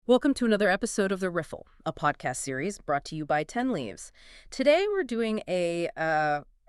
Welcome to another episode of The Riffle, a podcast series brought to you by 10 Leaves. Today we're doing a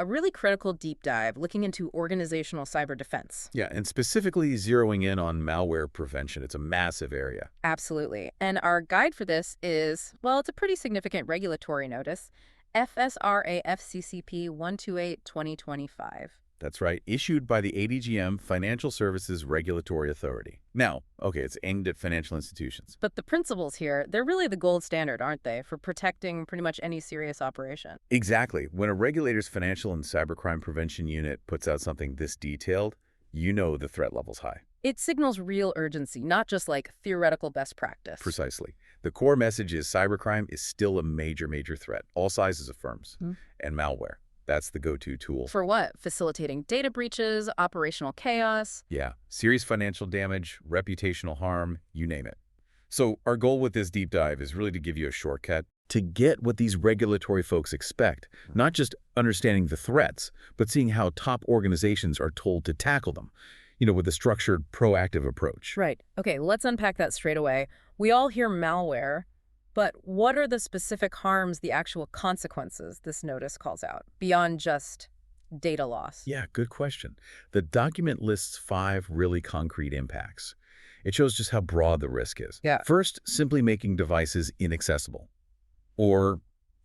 really critical deep dive looking into organizational cyber defense. Yeah, and specifically zeroing in on malware prevention. It's a massive area. Absolutely. And our guide for this is, well, it's a pretty significant regulatory notice, FSRA FCCP 128-2025. That's right, issued by the ADGM Financial Services Regulatory Authority. Now, okay, it's aimed at financial institutions. But the principles here, they're really the gold standard, aren't they, for protecting pretty much any serious operation? Exactly. When a regulator's financial and cybercrime prevention unit puts out something this detailed, you know the threat level's high. It signals real urgency, not just like theoretical best practice. Precisely. The core message is cybercrime is still a major threat, all sizes of firms, and malware. That's the go-to tool. For what? Facilitating data breaches, operational chaos? Yeah, serious financial damage, reputational harm, you name it. So our goal with this deep dive is really to give you a shortcut to get what these regulatory folks expect, not just understanding the threats, but seeing how top organizations are told to tackle them, with a structured, proactive approach. Right. Okay, let's unpack that straight away. We all hear malware, but what are the specific harms, the actual consequences this notice calls out, beyond just data loss? Yeah, good question. The document lists 5 really concrete impacts. It shows just how broad the risk is. Yeah. First, simply making devices inaccessible or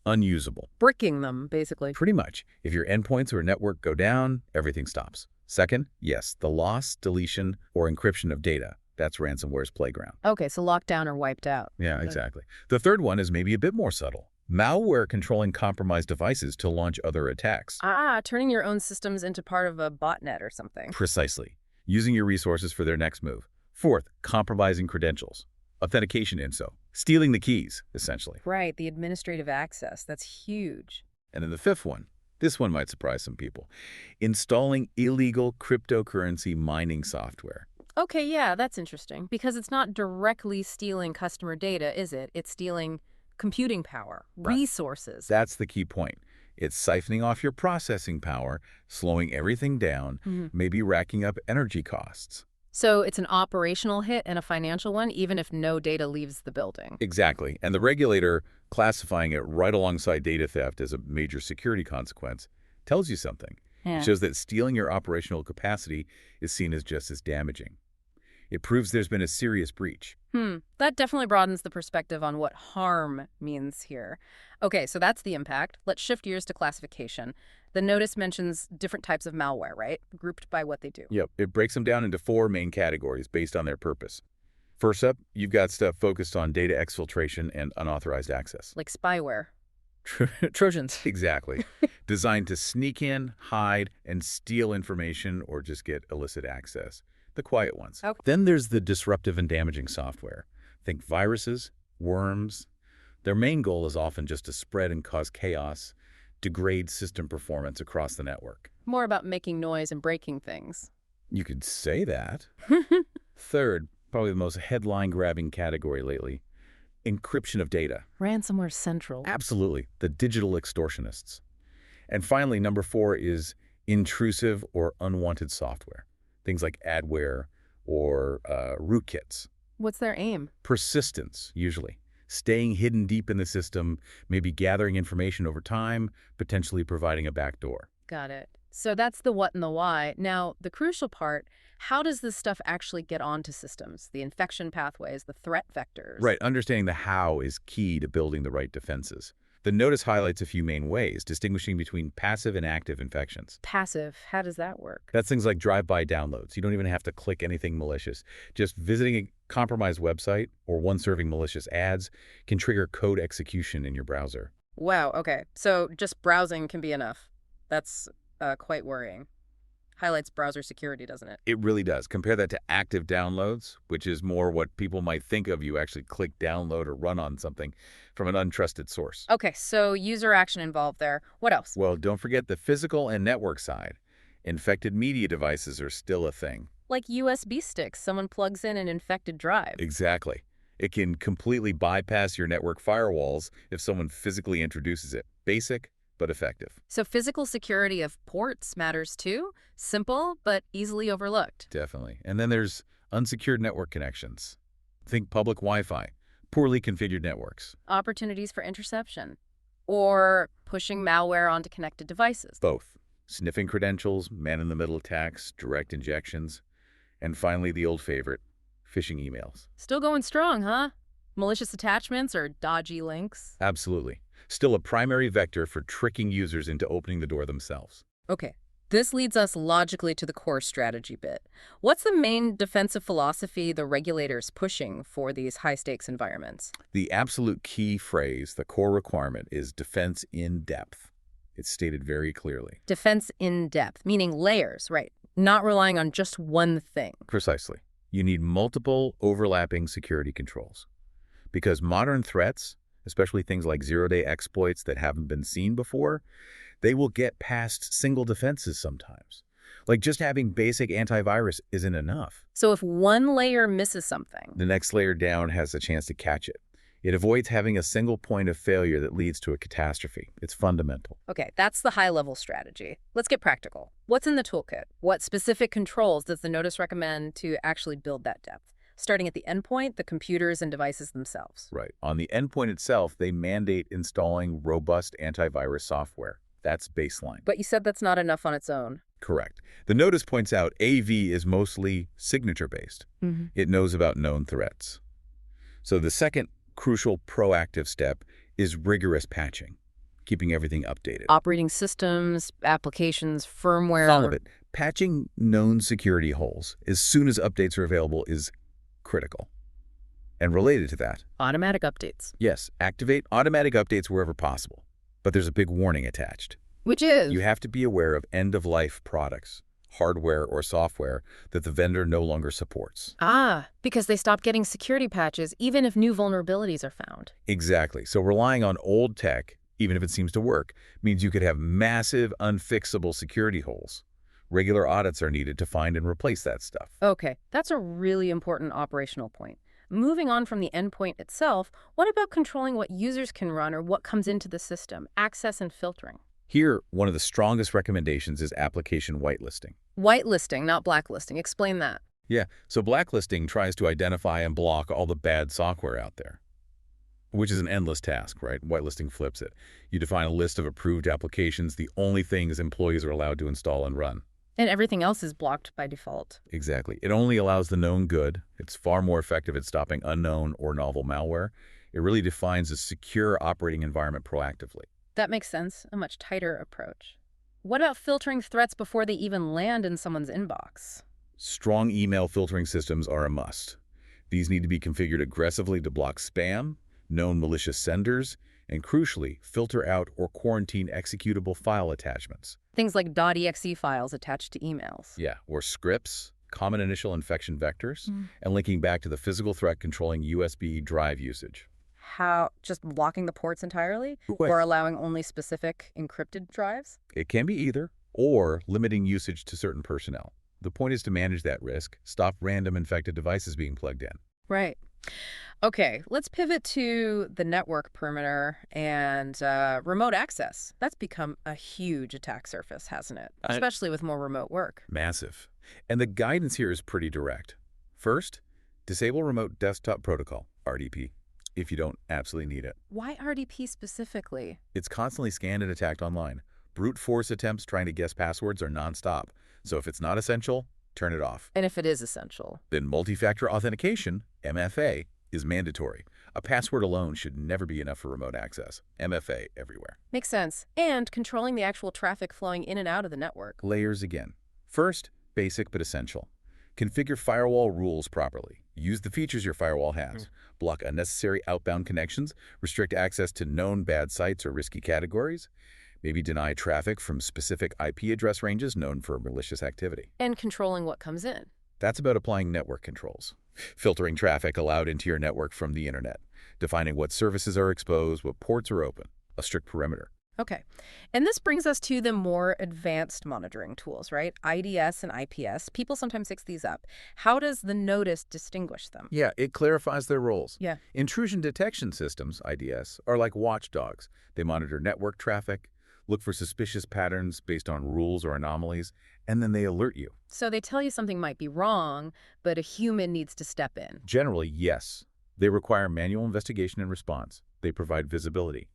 unusable. Bricking them, basically. Pretty much. If your endpoints or network go down, everything stops. Second, yes, the loss, deletion, or encryption of data. That's ransomware's playground. Okay, so locked down or wiped out. Yeah, exactly. The third one is maybe a bit more subtle. Malware controlling compromised devices to launch other attacks. Turning your own systems into part of a botnet or something. Precisely. Using your resources for their next move. Fourth, compromising credentials. Authentication info. Stealing the keys, essentially. Right, the administrative access. That's huge. And then the fifth one. This one might surprise some people. Installing illegal cryptocurrency mining software. Okay, yeah, that's interesting. Because it's not directly stealing customer data, is it? It's stealing computing power, resources. That's the key point. It's siphoning off your processing power, slowing everything down, maybe racking up energy costs. So it's an operational hit and a financial one, even if no data leaves the building. Exactly. And the regulator classifying it right alongside data theft as a major security consequence tells you something. Yeah. It shows that stealing your operational capacity is seen as just as damaging. It proves there's been a serious breach. That definitely broadens the perspective on what harm means here. Okay, so that's the impact. Let's shift gears to classification. The notice mentions different types of malware, right? Grouped by what they do. Yep, it breaks them down into 4 main categories based on their purpose. First up, you've got stuff focused on data exfiltration and unauthorized access. Like spyware. Trojans. Exactly. Designed to sneak in, hide, and steal information or just get illicit access. The quiet ones. Okay. Then there's the disruptive and damaging software. Think viruses, worms. Their main goal is often just to spread and cause chaos, degrade system performance across the network. More about making noise and breaking things. You could say that. Third, probably the most headline-grabbing category lately, encryption of data. Ransomware central. Absolutely, the digital extortionists. And finally, number 4 is intrusive or unwanted software. Things like adware or rootkits. What's their aim? Persistence, usually. Staying hidden deep in the system, maybe gathering information over time, potentially providing a backdoor. Got it. So that's the what and the why. Now, the crucial part, how does this stuff actually get onto systems? The infection pathways, the threat vectors. Right, understanding the how is key to building the right defenses. The notice highlights a few main ways, distinguishing between passive and active infections. Passive, how does that work? That's things like drive-by downloads. You don't even have to click anything malicious. Just visiting a compromised website or one serving malicious ads can trigger code execution in your browser. Wow, okay. So just browsing can be enough. That's quite worrying. Highlights browser security, doesn't it? It really does. Compare that to active downloads, which is more what people might think of. You actually click download or run on something from an untrusted source. Okay, so user action involved there. What else? Well, don't forget the physical and network side. Infected media devices are still a thing. Like USB sticks, someone plugs in an infected drive. Exactly. It can completely bypass your network firewalls if someone physically introduces it. Basic, but effective. So physical security of ports matters too? Simple, but easily overlooked. Definitely. And then there's unsecured network connections. Think public Wi-Fi, Poorly configured networks. Opportunities for interception. Or pushing malware onto connected devices. Both. Sniffing credentials, man-in-the-middle attacks, direct injections, and finally the old favorite, phishing emails. Still going strong, huh? Malicious attachments or dodgy links? Absolutely. Still a primary vector for tricking users into opening the door themselves. Okay, this leads us logically to the core strategy bit. What's the main defensive philosophy the regulator's pushing for these high-stakes environments? The absolute key phrase, the core requirement, is defense in depth. It's stated very clearly. Defense in depth, meaning layers, right? Not relying on just one thing. Precisely. You need multiple overlapping security controls. Because modern threats, especially things like zero-day exploits that haven't been seen before, they will get past single defenses sometimes. Like just having basic antivirus isn't enough. So if one layer misses something, The next layer down has a chance to catch it. It avoids having a single point of failure that leads to a catastrophe. It's fundamental. okay, that's the high-level strategy. Let's get practical. What's in the toolkit? What specific controls does the notice recommend to actually build that depth? Starting at the endpoint, the computers and devices themselves. Right. On the endpoint itself, they mandate installing robust antivirus software. That's baseline. But you said that's not enough on its own. Correct. The notice points out AV is mostly signature-based. It knows about known threats. So the second crucial proactive step is rigorous patching, keeping everything updated. Operating systems, applications, firmware. All of it. Patching known security holes as soon as updates are available is critical. And related to that, Automatic updates. yes, activate automatic updates wherever possible. But there's a big warning attached. Which is? You have to be aware of end-of-life products, hardware or software that the vendor no longer supports. Because they stop getting security patches even if new vulnerabilities are found. Exactly. So relying on old tech, even if it seems to work, means you could have massive, unfixable security holes. Regular audits are needed to find and replace that stuff. Okay, that's a really important operational point. Moving on from the endpoint itself, what about controlling what users can run or what comes into the system, access and filtering? Here, one of the strongest recommendations is application whitelisting. Whitelisting, not blacklisting. Explain that. Yeah, so blacklisting tries to identify and block all the bad software out there, which is an endless task, right? Whitelisting flips it. You define a list of approved applications, the only things employees are allowed to install and run. And everything else is blocked by default. Exactly. It only allows the known good. It's far more effective at stopping unknown or novel malware. It really defines a secure operating environment proactively. That makes sense. A much tighter approach. What about filtering threats before they even land in someone's inbox? Strong email filtering systems are a must. These need to be configured aggressively to block spam, known malicious senders, and crucially, filter out or quarantine executable file attachments. Things like .exe files attached to emails. Yeah, or scripts, common initial infection vectors, and linking back to the physical threat controlling USB drive usage. How? Just blocking the ports entirely? Wait. Or allowing only specific encrypted drives? It can be either, or limiting usage to certain personnel. The point is to manage that risk, stop random infected devices being plugged in. Right. Okay, let's pivot to the network perimeter and remote access. That's become a huge attack surface, hasn't it? Especially with more remote work. Massive. And the guidance here is pretty direct. First, disable remote desktop protocol, RDP, if you don't absolutely need it. Why RDP specifically? It's constantly scanned and attacked online. Brute force attempts trying to guess passwords are nonstop. So if it's not essential, turn it off. And if it is essential? Then multi-factor authentication, MFA, is mandatory. A password alone should never be enough for remote access. MFA everywhere. Makes sense. And controlling the actual traffic flowing in and out of the network. Layers again. First, basic but essential. Configure firewall rules properly. Use the features your firewall has. Block unnecessary outbound connections. Restrict access to known bad sites or risky categories. Maybe deny traffic from specific IP address ranges known for malicious activity. And controlling what comes in. That's about applying network controls. Filtering traffic allowed into your network from the internet. Defining what services are exposed, what ports are open. A strict perimeter. Okay. And this brings us to the more advanced monitoring tools, right? IDS and IPS. People sometimes mix these up. How does the notice distinguish them? Yeah, it clarifies their roles. Yeah. Intrusion detection systems, IDS, are like watchdogs. They monitor network traffic, look for suspicious patterns based on rules or anomalies, and then they alert you. So they tell you something might be wrong, but a human needs to step in. Generally, yes. They require manual investigation and response. They provide visibility.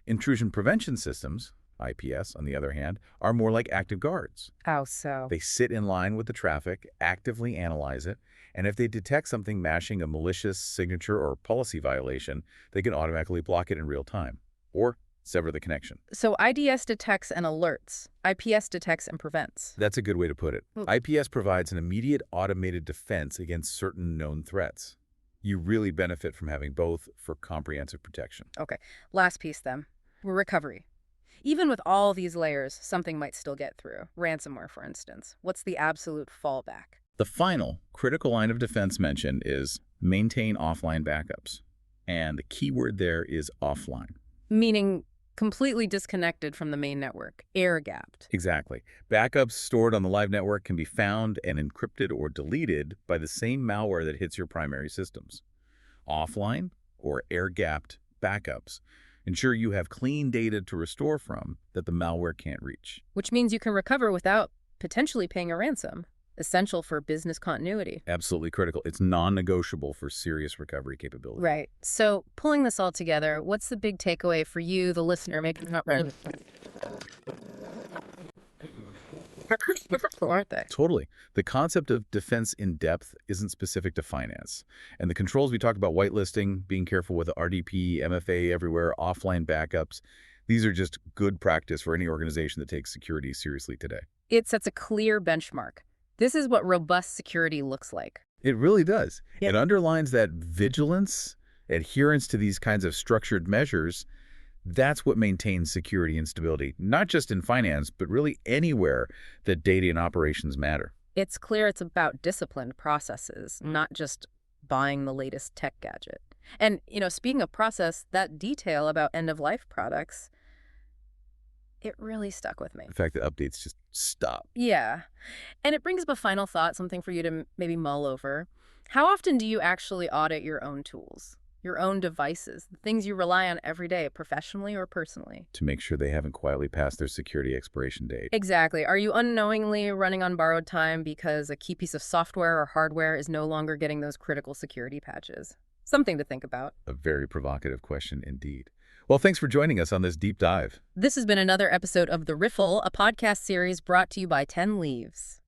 Intrusion prevention systems, IPS, on the other hand, are more like active guards. How so? They sit in line with the traffic, actively analyze it, and if they detect something mashing a malicious signature or policy violation, they can automatically block it in real time or sever the connection. So IDS detects and alerts. IPS detects and prevents. That's a good way to put it. Hmm. IPS provides an immediate automated defense against certain known threats. You really benefit from having both for comprehensive protection. Okay, last piece then. Recovery. Even with all these layers, something might still get through. Ransomware, for instance. What's the absolute fallback? The final critical line of defense mentioned is maintain offline backups. And the key word there is offline. Meaning completely disconnected from the main network, air-gapped. Exactly. Backups stored on the live network can be found and encrypted or deleted by the same malware that hits your primary systems. Offline or air-gapped backups ensure you have clean data to restore from that the malware can't reach. Which means you can recover without potentially paying a ransom. Essential for business continuity. Absolutely critical. It's non-negotiable for serious recovery capability. Right. So pulling this all together, what's the big takeaway for you, the listener, maybe not ready? Aren't they? Totally. The concept of defense in depth isn't specific to finance. And the controls we talked about, whitelisting, being careful with RDP, MFA everywhere, offline backups, these are just good practice for any organization that takes security seriously today. It sets a clear benchmark. This is what robust security looks like. It really does. Yep. It underlines that vigilance, adherence to these kinds of structured measures, that's what maintains security and stability, not just in finance, but really anywhere that data and operations matter. It's clear it's about disciplined processes, not just buying the latest tech gadget. And, speaking of process, that detail about end-of-life products, it really stuck with me. The fact that updates just stop. Yeah. And it brings up a final thought, something for you to maybe mull over. How often do you actually audit your own tools, your own devices, the things you rely on every day, professionally or personally? To make sure they haven't quietly passed their security expiration date. Exactly. Are you unknowingly running on borrowed time because a key piece of software or hardware is no longer getting those critical security patches? Something to think about. A very provocative question indeed. Well, thanks for joining us on this deep dive. This has been another episode of The Riffle, a podcast series brought to you by 10 Leaves.